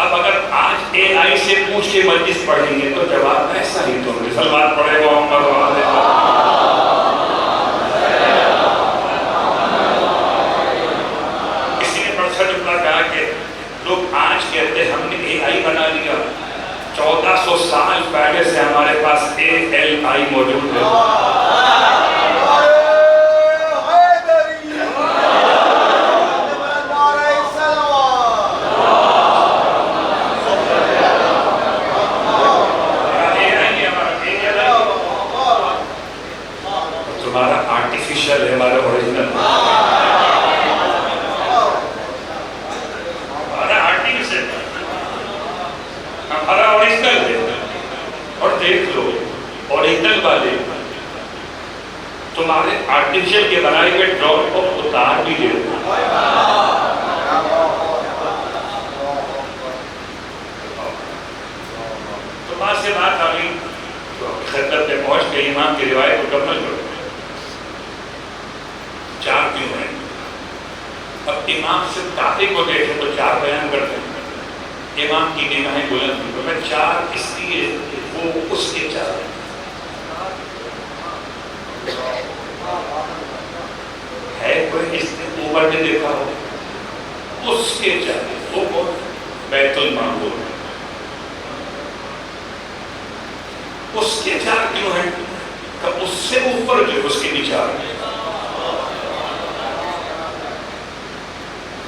اب اگر آج اے آئی سے پوچھ کے مجلس پڑھیں گے تو جواب ایسا ہی تو سلوات پڑھے گا محمد کہا کہ لوگ آج کہتے ہم نے اے آئی بنا لیا، 1400 سال پہلے سے ہمارے پاس ALI موجود ہے۔ تمہارا آرٹیفیشل ہے، ہمارا اوریجنل والے تمہارے آرٹیفیشل کے بنائے ہوئے ڈرون کو اتار بھی لے۔ تو وہاں سے بات آ گئی، خدمت میں پہنچ گئی، امام کی روایت کو مکمل کرو۔ 4 کیوں ہیں؟ اب امام سے کعبے کو دیکھیں تو 4 بیان کرتے ہیں، امام کی نگاہیں بلند ہوئی، میں 4 اس لیے وہ اس کے 4 ہیں۔ ہے کوئی اس نے اوپر میں دیکھا ہو اس کے 4 وہ کون؟ بیت المعمور، اس کے 4 کیوں ہیں؟ کہ اس سے اوپر جو اس کے بھی 4 ہیں۔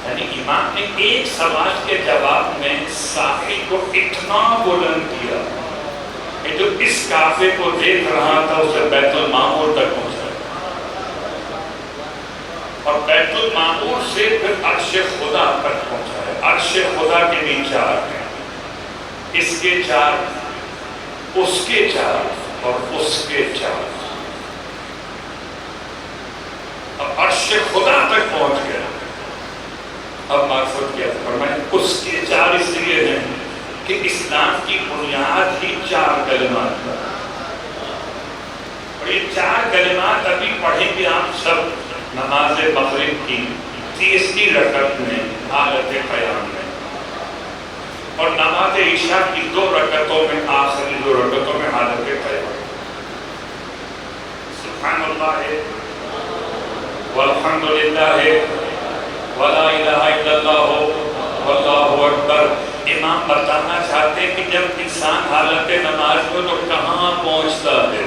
یعنی امام نے ایک سوال کے جواب میں سائل کو اتنا بلند کیا کہ جو اس کعبے کو دیکھ رہا تھا اسے بیت المعمور تک پہنچا، اور بیت المعمور سے پھر عرش خدا تک پہنچا ہے۔ عرش خدا کے بھی 4 ہیں، اس کے 4، اس کے 4 اور اس کے 4۔ اب عرش خدا تک پہنچ گیا، اب معرفت کیا فرمائیں اس کے 4 اس لیے ہیں کہ اسلام کی بنیاد ہی 4 کلمات پر، اور یہ 4 کلمات ابھی پڑھیں گے آپ سب نماز مغرب کی 30ویں رکعت میں حالت قیام میں، اور نماز عشاء کی 2 رکعتوں میں، آخری 2 رکعتوں میں حالت قیام۔ سبحان اللہ والحمد للہ ولا الہ الا اللہ واللہ اکبر۔ امام بتانا چاہتے ہیں کہ جب انسان حالت نماز میں تو کہاں پہنچتا ہے؟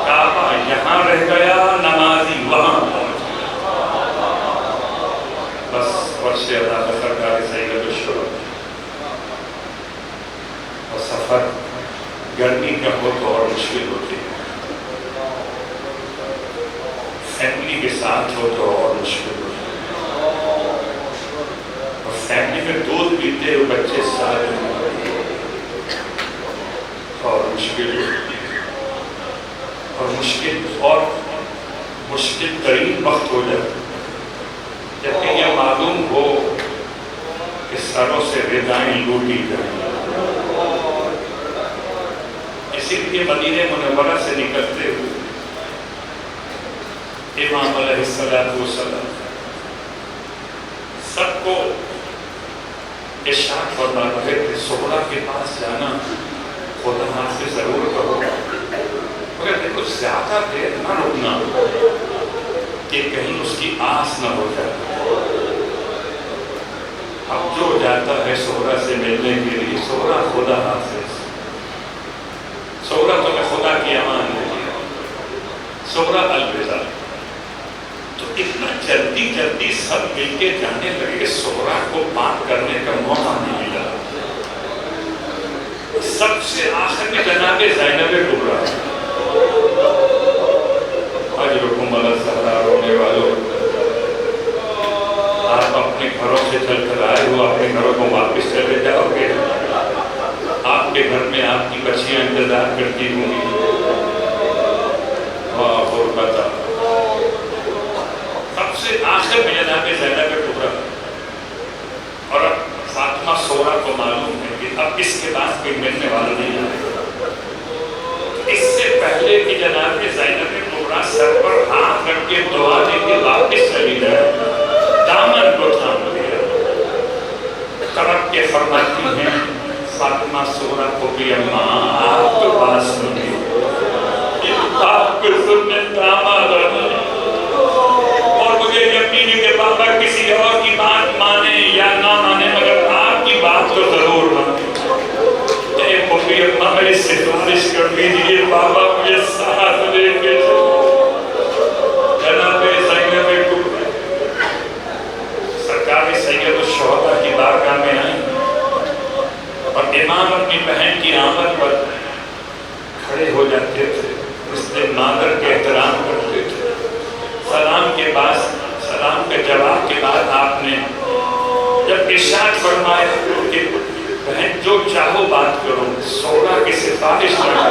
کعبہ یہاں رہ گیا، نمازی وہاں پہنچ گیا۔ بس فرش ادا سرکار سید الشہداء۔ اور سفر گرمی کا ہو تو اور مشکل ہوتی ہے، فیملی کے ساتھ ہو تو اور مشکل ہوتی ہے، اور فیملی میں دودھ پیتے ہوئے بچے ساتھ اور مشکل اور مشکل ترین وقت ہو جاتا ہے۔ معلوم ہو کہ سروں سے ردائیں لوٹی جائیں. اسی لیے مدینہ منورہ سے نکلتے ہوئے امام علیہ السلام سب کو ارشاد فرما رہے تھے سغرا کے پاس جانا خدا ہاتھ سے ضرور کرو، مگر دیکھو زیادہ دیر نہ رکنا کہ کہیں اس کی آس نہ ہو جائے. اب جو جاتا ہے سغرا سے ملنے کے لیے، سغرا خدا حافظ، سغرا تو میں خدا کی امان ہے، سغرا الوداع. تو اتنا جلدی جلدی سب مل کے جانے لگے، سغرا کو بات کرنے کا موقع نہیں ملا. سب سے آخر میں جناب زینب کبریٰ، اجرکم علی الزہراء، رونے والوں آپ اپنے گھروں سے چل کر آئے ہو، اپنے گھروں کو واپس چلے جاؤ گے. آپ کے گھر میں آپ کی بچیاں انتظار کرتی ہوں گی. غربت سب سے آخر میں جناب زینب کبریٰ. اور اب فاطمہ سغرا کو معلوم ہے کہ اب اس کے بعد کوئی ملنے والا نہیں آئے. اس سے پہلے کہ جناب زینب کبریٰ سر پر ہاتھ رکھ کے دعا دے کے واپس چلی جائے، دامن کو تھام لیا، تڑپ کے فرماتی ہیں فاطمہ سغرا کو بھی اماں آپ تو بات سنیں، آپ کو سننے داماد آنا. اور مجھے یقین ہے کہ بابا کسی اور کی بات مانے یا نہ مانے مگر آپ کی بات تو ضرور مانے. اے مبی اماں میری سفارش کر دیجیے، بابا مجھے ساتھ لے کے جناب زینب کبریٰ سرکار سید الشہداء کی بارگاہ میں آئیں اور امام اپنی بہن کی آمد پر کھڑے ہو جاتے تھے، مثل مادر کے احترام کرتے تھے. سلام کے بعد، سلام کے جواب کے بعد آپ نے جب ارشاد فرمایا کہ بہن جو چاہو بات کرو، سغرا کی سفارش کرو،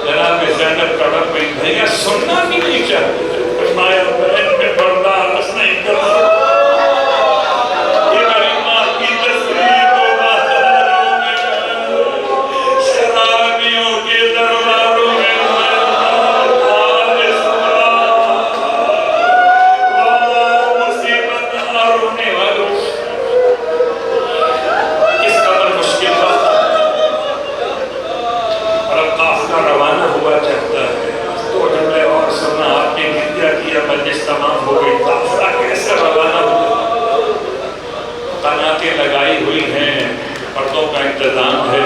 جناب زینب تڑپ گئی، بھیا سننا بھی نہیں چاہتے. فرمایا بہن میں برداشت نہیں کر سکتا، یہ میری ماں کی تصویر کو بازاروں میں، شرابیوں کے درباروں میں تمام ہو گئی. قافلہ کیسے روانہ ہوا؟ قناتیں لگائی ہوئی ہیں، پردوں کا انتظام ہے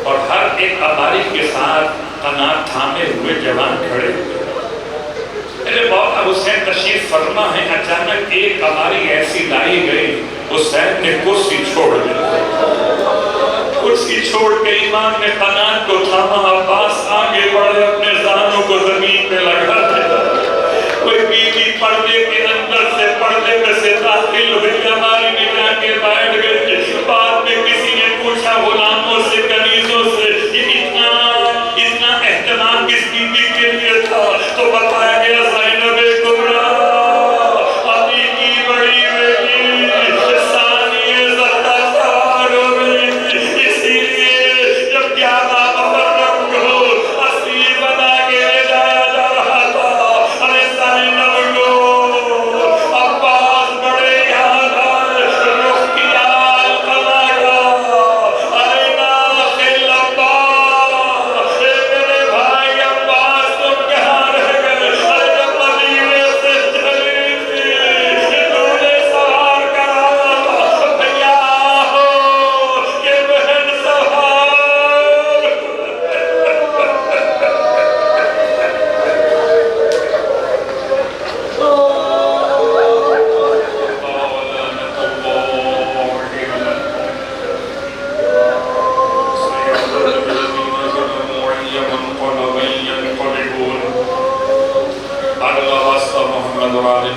اور ہر ایک عباری کے ساتھ قنات تھامے ہوئے جوان کھڑے ہوئے. میرے مولا حسین تشریف فرما ہے. اچانک ایک عباری ایسی لائی گئی، حسین نے کرسی چھوڑ دی، کرسی چھوڑ کے امام نے قنات کو تھاما. عباس آگے بڑھے، اپنے زانوں کو زمین پہ لگا دے. کوئی بیوی پردے کے اندر سے پردے میں سے داخل ہوئی، ہماری بنا کے بیٹھ گئی. بعد میں کسی نے پوچھا غلاموں سے، کنیزوں سے، یہ اتنا اہتمام کس بیوی کے لیے تھا؟ تو بتایا گیا زینب کبریٰ علی کی بڑی بیٹی ثانیہ زہرا سوار ہو گئی. اسی لیے جب 11 محرم کو اسیر بنا کے لے جایا جا رہا تھا، زینب کو عباس بڑے یاد آئے، رخ کیا القضا کا، ارے ناخل عباس، اے میرے بھائی عباس تم کہاں رہ گئے؟ ارے جب مدینے سے چلی تھی، انہوں نے سوار کرایا تھا، بھیا ہو کہ بہن سوار.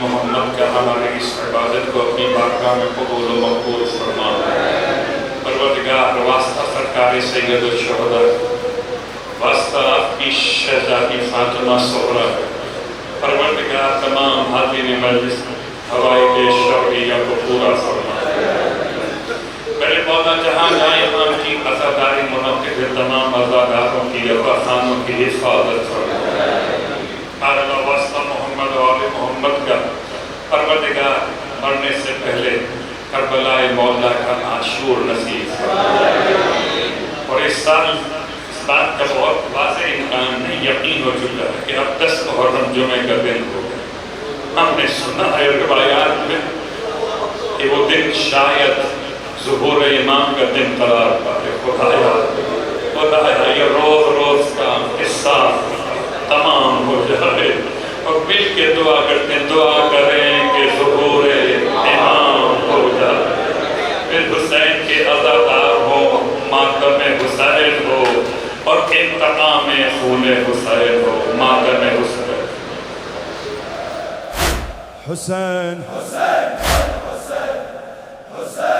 محمد کا ہماری اس عبادت کو اپنی بارگاہ میں قبول و مقبول فرما. پروردگار واسطہ سرکار سید الشہداء، واسطہ آپ کی شہزادی فاطمہ سغرا، پروردگار تمام حاضرین مجلس ہوائی کے شوقیہ کو پورا فرما میرے مولا جہاں جائیں امام کی عزاداری منعقد تمام عزاداروں کی خانوں کی حفاظت فرما اللہ واسطہ محمد و آل محمد کا پروردگار مرنے سے پہلے کربلا مولا کا عاشور نصیب فرما اور اس بات کا بہت واضح امکان نہیں یقین ہو چکا ہے کہ اب 10 محرم جمعے کا دن ہو گیا ہم نے سنا ہے روایات میں کہ وہ دن شاید ظہور امام کا دن قرار پائے خدایا یہ روز روز کا قصہ تمام ہو جائے اور مل کے دعا کرتے ہیں دعا کریں کہ ظہور امام ہو جائے پھر حسین کے عزادار ہو ماتم حسین ہو اور انتقام خون حسین ہو ماتم حسین
حسین
حسین حسین حسین